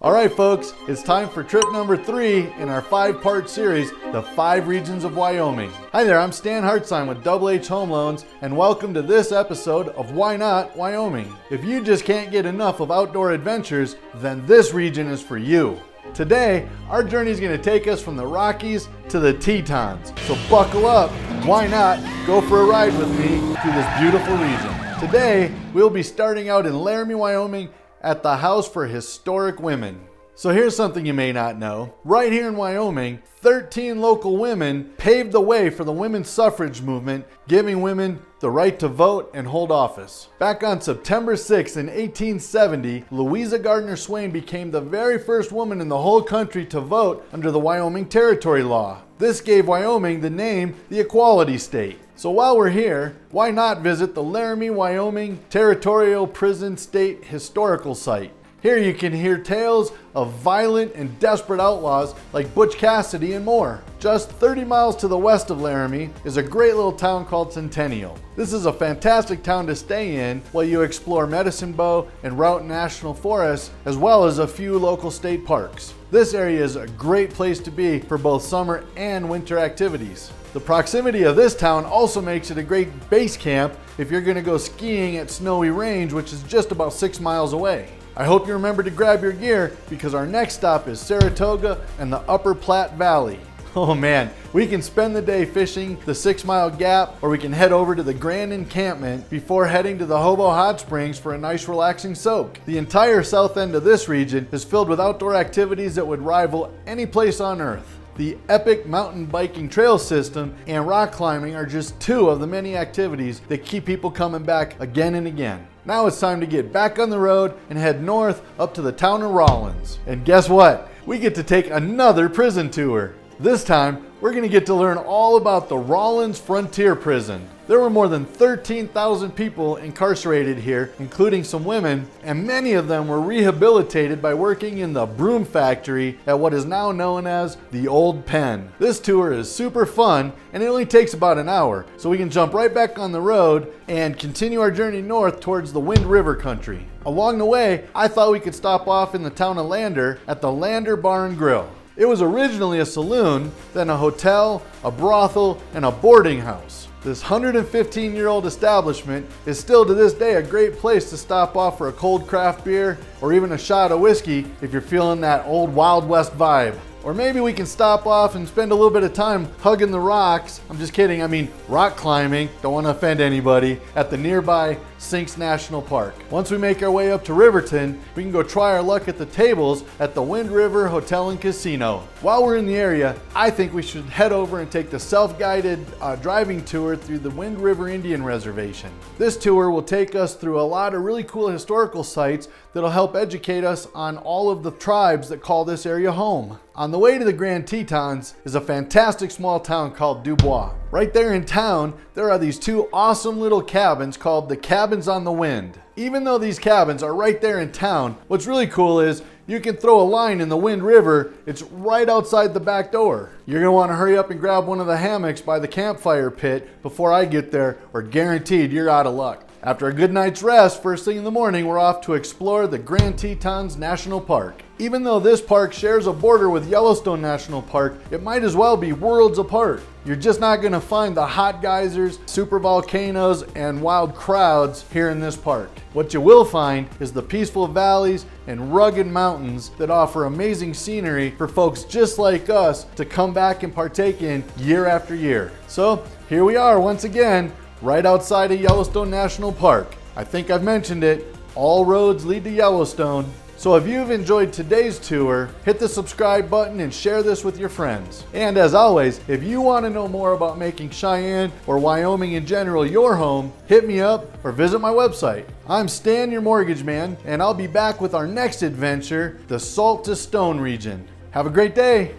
Alright folks, it's time for trip number 3 in our 5-part series, The 5 Regions of Wyoming. Hi there, I'm Stan Hartzheim with Double H Home Loans, and welcome to this episode of Why Not Wyoming. If you just can't get enough of outdoor adventures, then this region is for you. Today, our journey is going to take us from the Rockies to the Tetons. So buckle up, why not go for a ride with me through this beautiful region. Today, we'll be starting out in Laramie, Wyoming at the House for Historic Women. So here's something you may not know. Right here in Wyoming, 13 local women paved the way for the women's suffrage movement, giving women the right to vote and hold office. Back on September 6 in 1870, Louisa Gardner Swain became the very first woman in the whole country to vote under the Wyoming Territory Law. This gave Wyoming the name the Equality State. So while we're here, why not visit the Laramie, Wyoming Territorial Prison State Historical Site? Here you can hear tales of violent and desperate outlaws like Butch Cassidy and more. Just 30 miles to the west of Laramie is a great little town called Centennial. This is a fantastic town to stay in while you explore Medicine Bow and Route National Forest, as well as a few local state parks. This area is a great place to be for both summer and winter activities. The proximity of this town also makes it a great base camp if you're going to go skiing at Snowy Range, which is just about 6 miles away. I hope you remember to grab your gear because our next stop is Saratoga and the Upper Platte Valley. Oh man, we can spend the day fishing the 6 Mile Gap, or we can head over to the Grand Encampment before heading to the Hobo Hot Springs for a nice relaxing soak. The entire south end of this region is filled with outdoor activities that would rival any place on earth. The epic mountain biking trail system and rock climbing are just 2 of the many activities that keep people coming back again and again. Now it's time to get back on the road and head north up to the town of Rawlins. And guess what? We get to take another prison tour. This time, we're going to get to learn all about the Rawlins Frontier Prison. There were more than 13,000 people incarcerated here, including some women, and many of them were rehabilitated by working in the broom factory at what is now known as the Old Pen. This tour is super fun, and it only takes about an hour, so we can jump right back on the road and continue our journey north towards the Wind River country. Along the way, I thought we could stop off in the town of Lander at the Lander Bar and Grill. It was originally a saloon, then a hotel, a brothel, and a boarding house. This 115-year-old establishment is still to this day a great place to stop off for a cold craft beer or even a shot of whiskey if you're feeling that old Wild West vibe. Or maybe we can stop off and spend a little bit of time hugging the rocks. I'm just kidding, I mean rock climbing, don't want to offend anybody, at the nearby Sinks National Park. Once we make our way up to Riverton, we can go try our luck at the tables at the Wind River Hotel and Casino. While we're in the area, I think we should head over and take the self-guided driving tour through the Wind River Indian Reservation. This tour will take us through a lot of really cool historical sites that'll help educate us on all of the tribes that call this area home. On the way to the Grand Tetons is a fantastic small town called Dubois. Right there in town, there are these 2 awesome little cabins called the Cabins on the Wind. Even though these cabins are right there in town, what's really cool is you can throw a line in the Wind River. It's right outside the back door. You're going to want to hurry up and grab one of the hammocks by the campfire pit before I get there, or guaranteed you're out of luck. After a good night's rest, first thing in the morning, we're off to explore the Grand Tetons National Park. Even though this park shares a border with Yellowstone National Park, it might as well be worlds apart. You're just not going to find the hot geysers, super volcanoes, and wild crowds here in this park. What you will find is the peaceful valleys and rugged mountains that offer amazing scenery for folks just like us to come back and partake in year after year. So here we are once again, right outside of Yellowstone National Park. I think I've mentioned it, all roads lead to Yellowstone. So if you've enjoyed today's tour, hit the subscribe button and share this with your friends. And as always, if you want to know more about making Cheyenne or Wyoming in general your home, hit me up or visit my website. I'm Stan, your mortgage man, and I'll be back with our next adventure, the Salt to Stone region. Have a great day.